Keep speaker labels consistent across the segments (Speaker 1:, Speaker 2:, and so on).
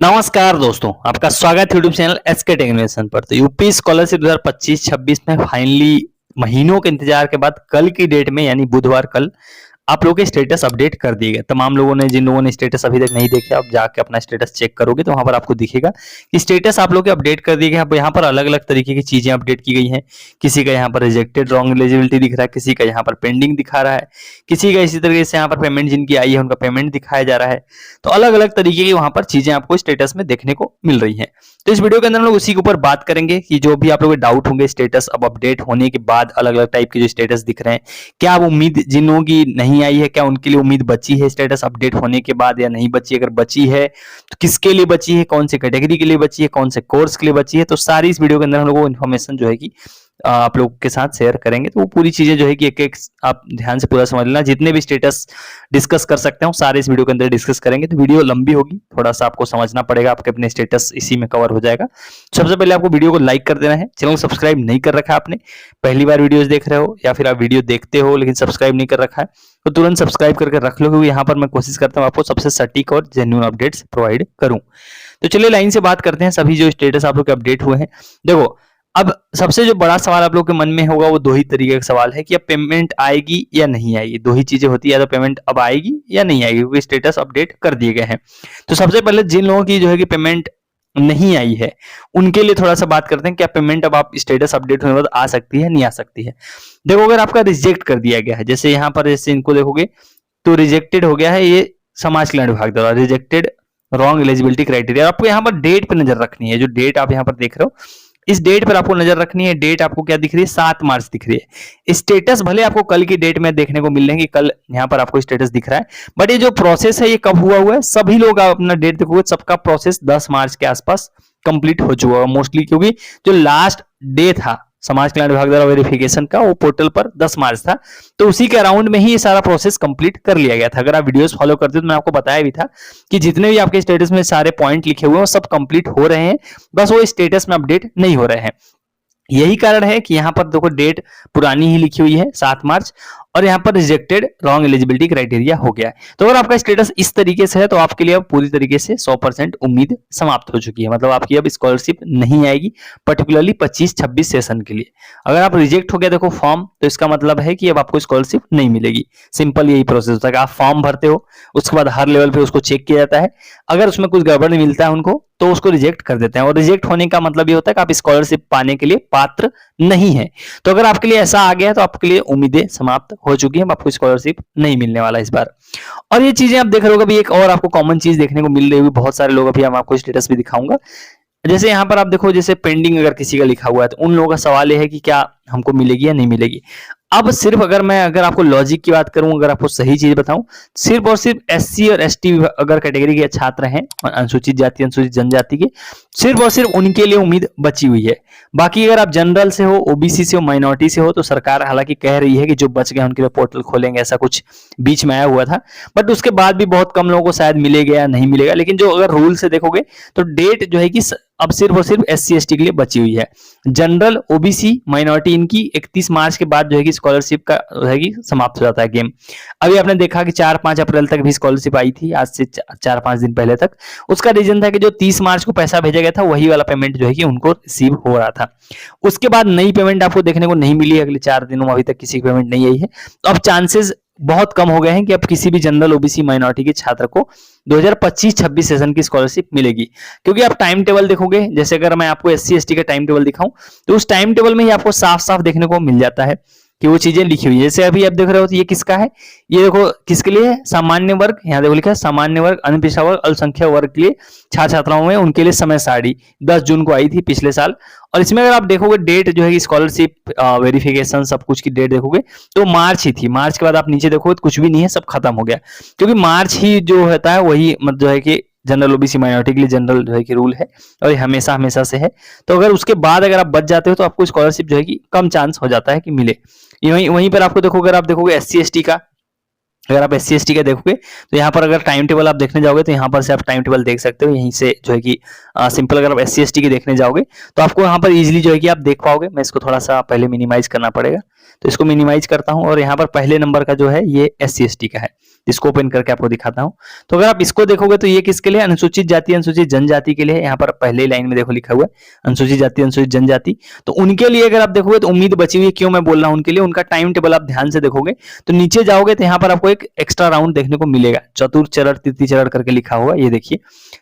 Speaker 1: नमस्कार दोस्तों, आपका स्वागत है यूट्यूब चैनल एसके टेक्निशियन पर। तो यूपी स्कॉलरशिप 2025-26 में फाइनली महीनों के इंतजार के बाद कल की डेट में यानी बुधवार कल आप लोगों के स्टेटस अपडेट कर दिए गए। तमाम लोगों ने, जिन लोगों ने स्टेटस अभी तक नहीं देखे, आप जाके अपना स्टेटस चेक करोगे तो वहां पर आपको दिखेगा कि स्टेटस आप लोग के अपडेट कर दिए गए। अब यहाँ पर अलग अलग तरीके की चीजें अपडेट की गई हैं। किसी का यहाँ पर रिजेक्टेड रॉन्ग एलिजिबिलिटी दिख रहा है, किसी का यहाँ पर पेंडिंग दिखा रहा है, किसी का इसी तरीके से यहाँ पर पेमेंट जिनकी आई है उनका पेमेंट दिखाया जा रहा है। तो अलग अलग तरीके की वहां पर चीजें आपको स्टेटस में देखने को मिल रही है। तो इस वीडियो के अंदर हम लोग उसी के ऊपर बात करेंगे कि जो भी आप लोगों के डाउट होंगे स्टेटस अब अपडेट होने के बाद अलग अलग टाइप के जो स्टेटस दिख रहे हैं, क्या अब उम्मीद जिन लोगों की नहीं आई है क्या उनके लिए उम्मीद बची है स्टेटस अपडेट होने के बाद या नहीं बची? अगर बची है तो किसके लिए बची है, कौन से कैटेगरी के लिए बची है, कौन से कोर्स के लिए बची है? तो सारी इस वीडियो के अंदर हम लोग इन्फॉर्मेशन जो है कि आप लोग के साथ शेयर करेंगे। तो वो पूरी चीजें जो है कि एक एक आप ध्यान से पूरा समझ लेना। जितने भी स्टेटस डिस्कस कर सकते हो सारे इस वीडियो के अंदर डिस्कस करेंगे। तो वीडियो लंबी होगी, थोड़ा सा आपको समझना पड़ेगा, आपके अपने स्टेटस इसी में कवर हो जाएगा। सबसे पहले आपको वीडियो को लाइक कर देना है। चैनल को सब्सक्राइब नहीं कर रखा है आपने, पहली बार वीडियोस देख रहे हो या फिर आप वीडियो देखते हो लेकिन सब्सक्राइब नहीं कर रखा है, तो तुरंत सब्सक्राइब करके रख लो, क्योंकि यहाँ पर मैं कोशिश करता हूँ आपको सबसे सटीक और जेन्युइन अपडेट्स प्रोवाइड करूँ। तो चलिए लाइन से बात करते हैं सभी जो स्टेटस आप लोग के अपडेट हुए हैं। देखो, अब सबसे जो बड़ा सवाल आप लोग के मन में होगा वो दो ही तरीके का सवाल है कि अब पेमेंट आएगी या नहीं आएगी। दो ही चीजें होती है, या तो पेमेंट अब आएगी या नहीं आएगी, क्योंकि स्टेटस अपडेट कर दिए गए हैं। तो सबसे पहले जिन लोगों की जो है कि पेमेंट नहीं आई है उनके लिए थोड़ा सा बात करते हैं, क्या पेमेंट अब आप स्टेटस अपडेट होने के बाद आ सकती है, नहीं आ सकती है? देखो, अगर आपका रिजेक्ट कर दिया गया है, जैसे यहाँ पर जैसे इनको देखोगे तो रिजेक्टेड हो गया है, ये समाज कल्याण विभाग द्वारा रिजेक्टेड रॉन्ग एलिजिबिलिटी क्राइटेरिया। आपको यहाँ पर डेट पे नजर रखनी है। जो डेट आप यहाँ पर देख रहे हो इस डेट पर आपको नजर रखनी है। डेट आपको क्या दिख रही है? 7 मार्च दिख रही है। स्टेटस भले आपको कल की डेट में देखने को मिल रहे हैं कि कल यहाँ पर आपको स्टेटस दिख रहा है, बट ये जो प्रोसेस है ये कब हुआ है? सभी लोग आप अपना डेट देखोगे सबका प्रोसेस 10 मार्च के आसपास कंप्लीट हो चुका है मोस्टली, क्योंकि जो लास्ट डे था समाज कल्याण विभाग द्वारा वेरिफिकेशन का वो पोर्टल पर 10 मार्च था। तो उसी के अराउंड में ही ये सारा प्रोसेस कंप्लीट कर लिया गया था। अगर आप वीडियोस फॉलो करते हो तो मैं आपको बताया भी था कि जितने भी आपके स्टेटस में सारे पॉइंट लिखे हुए हैं वो सब कंप्लीट हो रहे हैं, बस वो स्टेटस में अपडेट नहीं हो रहे हैं। यही कारण है कि यहाँ पर देखो डेट पुरानी ही लिखी हुई है 7 मार्च, और यहाँ पर रिजेक्टेड रॉन्ग एलिजिबिलिटी क्राइटेरिया हो गया है। तो अगर आपका स्टेटस इस तरीके से है तो आपके लिए अब पूरी तरीके से 100% उम्मीद समाप्त हो चुकी है। मतलब आपकी अब स्कॉलरशिप नहीं आएगी, पर्टिकुलरली 25-26 सेशन के लिए। अगर आप रिजेक्ट हो गया देखो फॉर्म, तो इसका मतलब है कि अब आपको स्कॉलरशिप नहीं मिलेगी। सिंपल यही प्रोसेस होता है कि आप फॉर्म भरते हो, उसके बाद हर लेवल पे उसको चेक किया जाता है। अगर उसमें कुछ गड़बड़ मिलता है उनको तो उसको रिजेक्ट कर देते हैं, और रिजेक्ट होने का मतलब ये होता है कि आप स्कॉलरशिप पाने के लिए पात्र नहीं है। तो अगर आपके लिए ऐसा आ गया तो आपके लिए उम्मीदें समाप्त हो चुकी हैं, आपको स्कॉलरशिप नहीं मिलने वाला इस बार। और ये चीजें आप देख रहे हो, अभी एक और आपको कॉमन चीज देखने को मिल रही होगी, बहुत सारे लोग, अभी हम आपको स्टेटस भी दिखाऊंगा। जैसे यहाँ पर आप देखो, जैसे पेंडिंग अगर किसी का लिखा हुआ है तो उन लोगों का सवाल ये है कि क्या हमको मिलेगी या नहीं मिलेगी। अब सिर्फ अगर आपको लॉजिक की बात करूं, अगर आपको सही चीज बताऊं, सिर्फ और सिर्फ एससी और एसटी अगर कैटेगरी के छात्र हैं, अनुसूचित जाति अनुसूचित जनजाति के, सिर्फ और सिर्फ उनके लिए उम्मीद बची हुई है। बाकी अगर आप जनरल से हो, ओबीसी से हो, माइनॉरिटी से हो, तो सरकार हालांकि कह रही है कि जो बच गए उनके लिए पोर्टल खोलेंगे, ऐसा कुछ बीच में आया हुआ था। बट उसके बाद भी बहुत कम लोगों को शायद मिलेगा या नहीं मिलेगा। लेकिन जो अगर रूल से देखोगे तो डेट जो है कि अब सिर्फ और सिर्फ एससी एसटी के लिए बची हुई है। जनरल, ओबीसी, माइनॉरिटी इनकी 31 मार्च के बाद जो है कि स्कॉलरशिप का है कि समाप्त हो जाता है गेम। अभी आपने देखा कि 4-5 अप्रैल तक भी स्कॉलरशिप आई थी, आज से 4-5 दिन पहले तक। उसका रीजन था कि जो 30 मार्च को पैसा भेजा गया था वही वाला पेमेंट जो है कि उनको रिसीव हो रहा था। उसके बाद नई पेमेंट आपको देखने को नहीं मिली, अगले 4 दिनों में अभी तक किसी की पेमेंट नहीं आई है। तो अब चांसेस बहुत कम हो गए हैं कि अब किसी भी जनरल, ओबीसी, माइनॉरिटी के छात्र को 2025-26 सेशन की स्कॉलरशिप मिलेगी। क्योंकि आप टाइम टेबल देखोगे, जैसे अगर मैं आपको एससी एसटी का टाइम टेबल दिखाऊं तो उस टाइम टेबल में ही आपको साफ साफ देखने को मिल जाता है कि वो चीजें लिखी हुई है। जैसे अभी आप देख रहे हो तो ये किसका है, ये देखो किसके लिए है? सामान्य वर्ग, यहाँ देखो लिखा है सामान्य वर्ग, अनपिछड़ा वर्ग, अल्पसंख्यक वर्ग के लिए छात्र छात्राओं में उनके लिए समय सारणी 10 जून को आई थी पिछले साल। और इसमें अगर आप देखोगे डेट जो है स्कॉलरशिप वेरिफिकेशन सब कुछ की डेट देखोगे तो मार्च ही थी। मार्च के बाद आप नीचे देखोगे तो कुछ भी नहीं है, सब खत्म हो गया। क्योंकि मार्च ही जो होता है वही मतलब जो है कि जनरल, ओबीसी, माइनॉरिटी के लिए जनरल जो है कि रूल है, और ये हमेशा हमेशा से है। तो अगर उसके बाद अगर आप बच जाते हो तो आपको स्कॉलरशिप जो है कि कम चांस हो जाता है कि मिले। वहीं पर आपको देखो, अगर आप देखोगे एससी एसटी का, अगर आप एससी एसटी का देखोगे तो यहाँ पर अगर टाइम टेबल आप देखने जाओगे तो यहाँ पर से आप टाइम टेबल देख सकते हो। यहीं से जो है कि सिंपल अगर आप एससी एसटी के देखने जाओगे तो आपको यहाँ पर इजीली जो है कि आप देख पाओगे। मैं इसको थोड़ा सा पहले मिनिमाइज करना पड़ेगा, तो इसको मिनिमाइज करता हूँ, और यहाँ पर पहले नंबर का जो है ये एससी एसटी का है। इसको ओपन करके आपको दिखाता हूं। तो अगर आप इसको देखोगे तो ये किसके लिए, अनुसूचित जाति अनुसूचित जनजाति के लिए। यहाँ पर पहले लाइन में देखो लिखा हुआ है अनुसूचित जाति अनुसूचित जनजाति, तो उनके लिए अगर आप देखोगे तो उम्मीद बची हुई है। क्यों मैं बोल रहा हूं उनके लिए, उनका टाइम टेबल आप ध्यान से देखोगे तो नीचे जाओगे तो यहाँ पर आपको एक एक्स्ट्रा राउंड देखने को मिलेगा, चतुर्थ चरण तृतीय चरण करके लिखा हुआ है। ये देखिए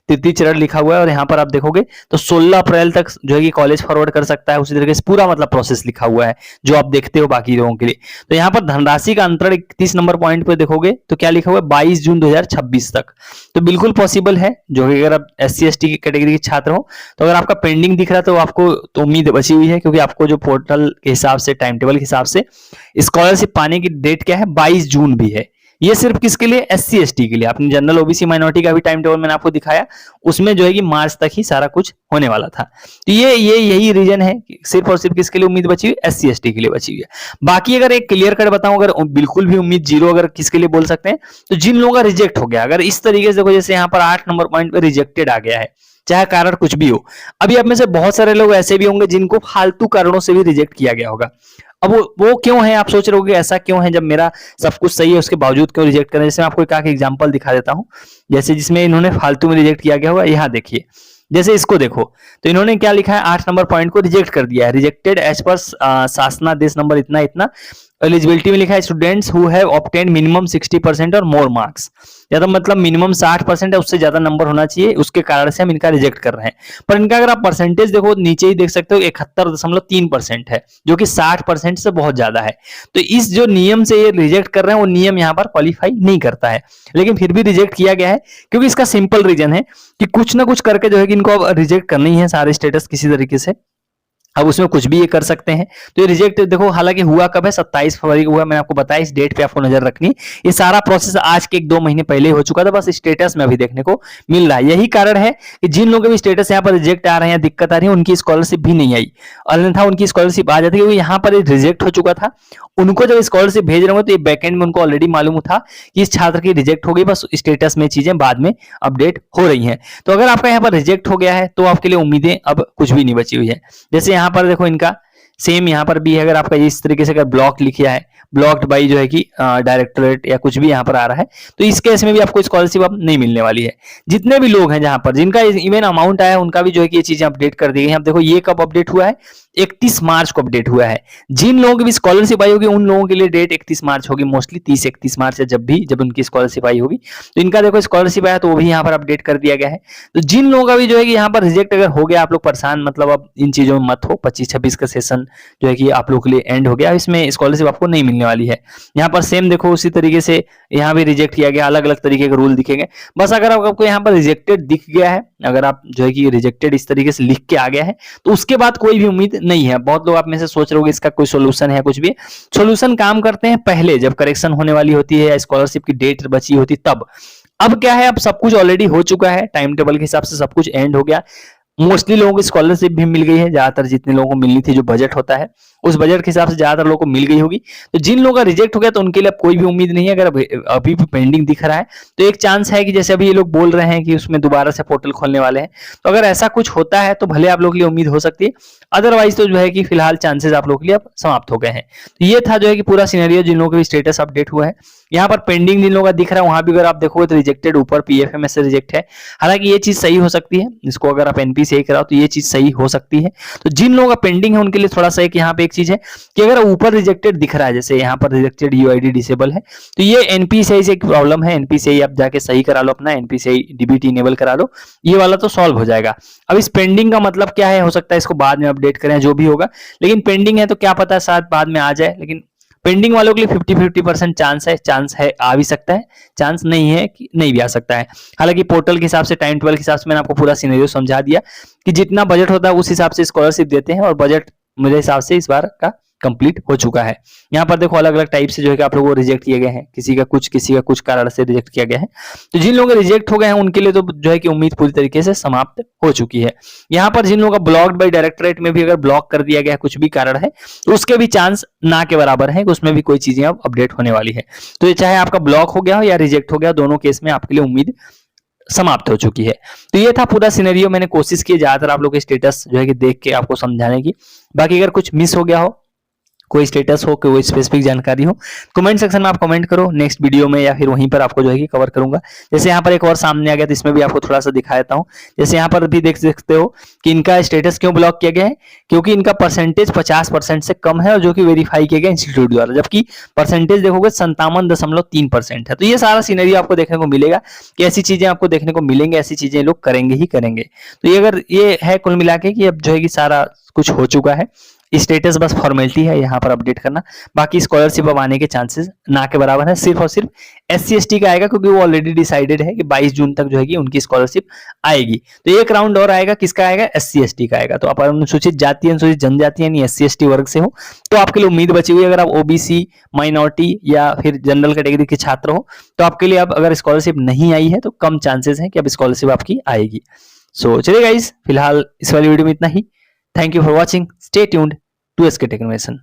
Speaker 1: तृतीय चरण लिखा हुआ है और यहाँ पर आप देखोगे तो 16 अप्रैल तक जो है कि कॉलेज फॉरवर्ड कर सकता है। उसी तरीके से पूरा मतलब प्रोसेस लिखा हुआ है जो आप देखते हो बाकी लोगों के लिए। तो यहाँ पर धनराशि का अंतरण 31 नंबर पॉइंट पे देखोगे तो क्या लिखा हुआ है 22 जून 2026 तक। तो बिल्कुल पॉसिबल है, जो कि अगर आप SC ST की कैटेगरी के छात्र हो तो अगर आपका पेंडिंग दिख रहा है तो आपको तो उम्मीद बची हुई है, क्योंकि आपको जो पोर्टल के हिसाब से टाइम टेबल के हिसाब से स्कॉलरशिप पाने की डेट क्या है 22 जून भी है। ये सिर्फ किसके लिए, SC ST के लिए। अपनी जनरल OBC माइनॉरिटी का भी टाइम टेबल मैंने आपको दिखाया, उसमें जो है कि मार्च तक ही सारा कुछ होने वाला था। तो यही रीजन है कि सिर्फ और सिर्फ किसके लिए उम्मीद बची हुई, SC ST के लिए बची हुई है। बाकी अगर एक क्लियर कट बताऊं, अगर बिल्कुल भी उम्मीद जीरो अगर किसके लिए बोल सकते हैं, तो जिन लोगों का रिजेक्ट हो गया, अगर इस तरीके से देखो जैसे यहाँ पर 8 नंबर पॉइंट पे रिजेक्टेड आ गया है, चाहे कारण कुछ भी हो। अभी आप में से बहुत सारे लोग ऐसे भी होंगे जिनको फालतू कारणों से भी रिजेक्ट किया गया होगा। अब वो क्यों है, आप सोच रहे होगे ऐसा क्यों है, जब मेरा सब कुछ सही है उसके बावजूद क्यों रिजेक्ट कर रहे हैं। जैसे मैं आपको एक एग्जांपल दिखा देता हूं, जैसे जिसमें इन्होंने फालतू में रिजेक्ट किया गया होगा। यहाँ देखिए जैसे इसको देखो तो इन्होंने क्या लिखा है, 8 नंबर पॉइंट को रिजेक्ट कर दिया है। रिजेक्टेड एज पर शासनादेश नंबर इतना इतना। एलिजिबिलिटी में लिखा है students who have obtained minimum 60% और मोर मार्क्स, या तो मतलब मिनिमम 60% है उससे ज्यादा नंबर होना चाहिए, उसके कारण से हम इनका रिजेक्ट कर रहे हैं। पर इनका अगर आप परसेंटेज देखो नीचे ही देख सकते हो 71.3% है, जो कि 60% से बहुत ज्यादा है। तो इस जो नियम से ये रिजेक्ट कर रहे हैं वो नियम यहाँ पर क्वालिफाई नहीं करता है, लेकिन फिर भी रिजेक्ट किया गया है, क्योंकि इसका सिंपल रीजन है कि कुछ ना कुछ करके जो है कि इनको अब रिजेक्ट करना ही है सारे स्टेटस किसी तरीके से। अब उसमें कुछ भी ये कर सकते हैं। तो ये रिजेक्ट देखो, हालांकि हुआ कब है, 27 फरवरी को हुआ। मैंने आपको बताया इस डेट पे आपको नजर रखनी। ये सारा प्रोसेस आज के 1-2 महीने पहले ही हो चुका था, बस स्टेटस में अभी देखने को मिल रहा है। यही कारण है कि जिन लोगों के भी स्टेटस यहाँ पर रिजेक्ट आ रहे हैं, दिक्कत आ रही है, उनकी स्कॉलरशिप भी नहीं आई, अन्यथा उनकी स्कॉलरशिप आ जाती है, क्योंकि यहाँ पर रिजेक्ट हो चुका था। उनको जब स्कॉलरशिप भेज रहे होंगे तो ये बैकएंड में उनको ऑलरेडी मालूम था कि इस छात्र की रिजेक्ट हो गई, बस स्टेटस में चीजें बाद में अपडेट हो रही हैं। तो अगर आपका यहाँ पर रिजेक्ट हो गया है तो आपके लिए उम्मीदें अब कुछ भी नहीं बची हुई है। जैसे यहाँ पर देखो इनका सेम यहाँ पर भी है, अगर आपका इस तरीके से अगर ब्लॉक लिखा है, ब्लॉक्ड बाई जो है कि डायरेक्टोरेट या कुछ भी यहाँ पर आ रहा है, तो इस केस में भी आपको स्कॉलरशिप अब नहीं मिलने वाली है। जितने भी लोग हैं जहां पर जिनका इवन अमाउंट आया है उनका भी जो है कि ये चीजें अपडेट कर दी गई हैं। अब देखो ये कब अपडेट हुआ है, 31 मार्च को अपडेट हुआ है। जिन लोगों की भी स्कॉलरशिप आई होगी उन लोगों के लिए डेट 31 मार्च होगी, मोस्टली 30-31 मार्च है, जब उनकी स्कॉलरशिप आई होगी। तो इनका देखो स्कॉलरशिप आया तो वो भी यहाँ पर अपडेट कर दिया गया है। तो जिन लोगों का भी जो है कि यहाँ पर रिजेक्ट अगर हो गया, आप लोग परेशान मतलब अब इन चीजों में मत हो। 25-26 का सेशन जो है कि आप लोग के लिए एंड हो गया, इसमें स्कॉलरशिप आपको नहीं मिलने वाली है। यहाँ पर सेम देखो उसी तरीके से यहाँ भी रिजेक्ट किया गया, अलग अलग तरीके के रूल दिखेंगे। बस अगर आपको यहाँ पर रिजेक्टेड दिख गया है, अगर आप जो है कि रिजेक्टेड इस तरीके से लिख के आ गया है, तो उसके बाद कोई भी उम्मीद नहीं है। बहुत लोग आप में से सोच रहे होंगे इसका कोई सोल्यूशन है, कुछ भी सोल्यूशन काम करते हैं पहले जब करेक्शन होने वाली होती है या स्कॉलरशिप की डेट बची होती तब। अब क्या है, अब सब कुछ ऑलरेडी हो चुका है, टाइम टेबल के हिसाब से सब कुछ एंड हो गया। मोस्टली लोगों को स्कॉलरशिप भी मिल गई है, ज्यादातर जितने लोगों को मिलनी थी, जो बजट होता है उस बजट के हिसाब से ज्यादातर लोगों को मिल गई होगी। तो जिन लोगों का रिजेक्ट हो गया तो उनके लिए अब कोई भी उम्मीद नहीं है। अगर अभी भी पेंडिंग दिख रहा है तो एक चांस है कि जैसे अभी ये लोग बोल रहे हैं कि उसमें दोबारा से पोर्टल खोलने वाले हैं, तो अगर ऐसा कुछ होता है तो भले आप लोगों के लिए उम्मीद हो सकती है, अदरवाइज तो जो है कि फिलहाल चांसेस आप लोगों के लिए अब समाप्त हो गए हैं। तो ये था जो है कि पूरा सिनेरियो जिन लोगों का भी स्टेटस अपडेट हुआ है। यहाँ पर पेंडिंग जिन लोगों का दिख रहा है वहां भी अगर आप देखोगे तो रिजेक्टेड ऊपर PFMS से रिजेक्ट है। हालांकि ये चीज सही हो सकती है, इसको अगर आप NP से ही कराओ तो ये चीज सही हो सकती है। तो जिन लोगों का पेंडिंग है उनके लिए थोड़ा सा एक यहाँ पे एक चीज है कि अगर ऊपर रिजेक्टेड दिख रहा है, जैसे यहाँ पर रिजेक्टेड UID डिसेबल है, तो ये NP से ही एक प्रॉब्लम है। NP से ही आप जाके सही करा लो, अपना NP से ही DBT इनेबल करा लो, ये वाला तो सॉल्व हो जाएगा। अब इस पेंडिंग का मतलब क्या है, हो सकता है इसको बाद में अपडेट करें, जो भी होगा, लेकिन पेंडिंग है तो क्या पता शायद बाद में आ जाए। लेकिन पेंडिंग वालों के लिए 50-50% चांस है आ भी सकता है, चांस नहीं है कि नहीं भी आ सकता है। हालांकि पोर्टल के हिसाब से, टाइम टेबल के हिसाब से मैंने आपको पूरा सिनेरियो समझा दिया कि जितना बजट होता है उस हिसाब से स्कॉलरशिप देते हैं, और बजट मेरे हिसाब से इस बार का कंप्लीट हो चुका है। यहाँ पर देखो अलग अलग टाइप से जो है कि आप लोगों को रिजेक्ट किए गए हैं, किसी का कुछ कारण से रिजेक्ट किया गया है। तो जिन लोगों के रिजेक्ट हो गए हैं उनके लिए तो जो है कि उम्मीद पूरी तरीके से समाप्त हो चुकी है। यहाँ पर जिन लोगों का ब्लॉक्ड बाय डायरेक्टोरेट में भी अगर ब्लॉक कर दिया गया है, कुछ भी कारण है, तो उसके भी चांस ना के बराबर है कि उसमें भी कोई चीजें अब अपडेट होने वाली है। तो ये चाहे आपका ब्लॉक हो गया हो या रिजेक्ट हो गया, दोनों केस में आपके लिए उम्मीद समाप्त हो चुकी है। तो ये था पूरा सिनेरियो, मैंने कोशिश की ज्यादातर आप लोग के स्टेटस जो है कि देख के आपको समझाने की। बाकी अगर कुछ मिस हो गया हो कोई स्टेटस हो, कोई स्पेसिफिक जानकारी हो, कमेंट सेक्शन में आप कमेंट करो, नेक्स्ट वीडियो में या फिर वहीं पर आपको जो है कि कवर करूंगा। जैसे यहाँ पर एक और सामने आ गया, तो इसमें भी आपको थोड़ा सा दिखा देता हूँ। जैसे यहाँ पर भी देख सकते हो कि इनका स्टेटस क्यों ब्लॉक किया गया है, क्योंकि इनका परसेंटेज 50% से कम है और जो कि वेरीफाई किया गया इंस्टीट्यूट द्वारा, जबकि परसेंटेज देखोगे 57.3% है। तो ये सारा सीनरियो आपको देखने को मिलेगा कि ऐसी चीजें आपको देखने को मिलेंगे, ऐसी चीजें लोग करेंगे ही करेंगे। तो ये अगर ये है कुल मिला के कि अब जो है कि सारा कुछ हो चुका है, स्टेटस बस फॉर्मेलिटी है यहाँ पर अपडेट करना, बाकी स्कॉलरशिप अब आने के चांसेस ना के बराबर है। सिर्फ और सिर्फ SC/ST का आएगा, क्योंकि वो ऑलरेडी डिसाइडेड है कि 22 जून तक जो है कि उनकी स्कॉलरशिप आएगी। तो एक राउंड और आएगा, किसका आएगा, SC/ST का आएगा। तो आप अनुसूचित जाति, अनुसूचित जनजाति यानी SC/ST वर्ग से हो तो आपके लिए उम्मीद बची हुई है। अगर आप OBC, माइनॉरिटी या फिर जनरल कैटेगरी के छात्र हो तो आपके लिए अब अगर स्कॉलरशिप नहीं आई है तो कम चांसेस है कि अब स्कॉलरशिप आपकी आएगी। सो चलिए गाइस, फिलहाल इस वाली वीडियो में इतना ही। Thank you for watching, stay tuned to SK tech innovation.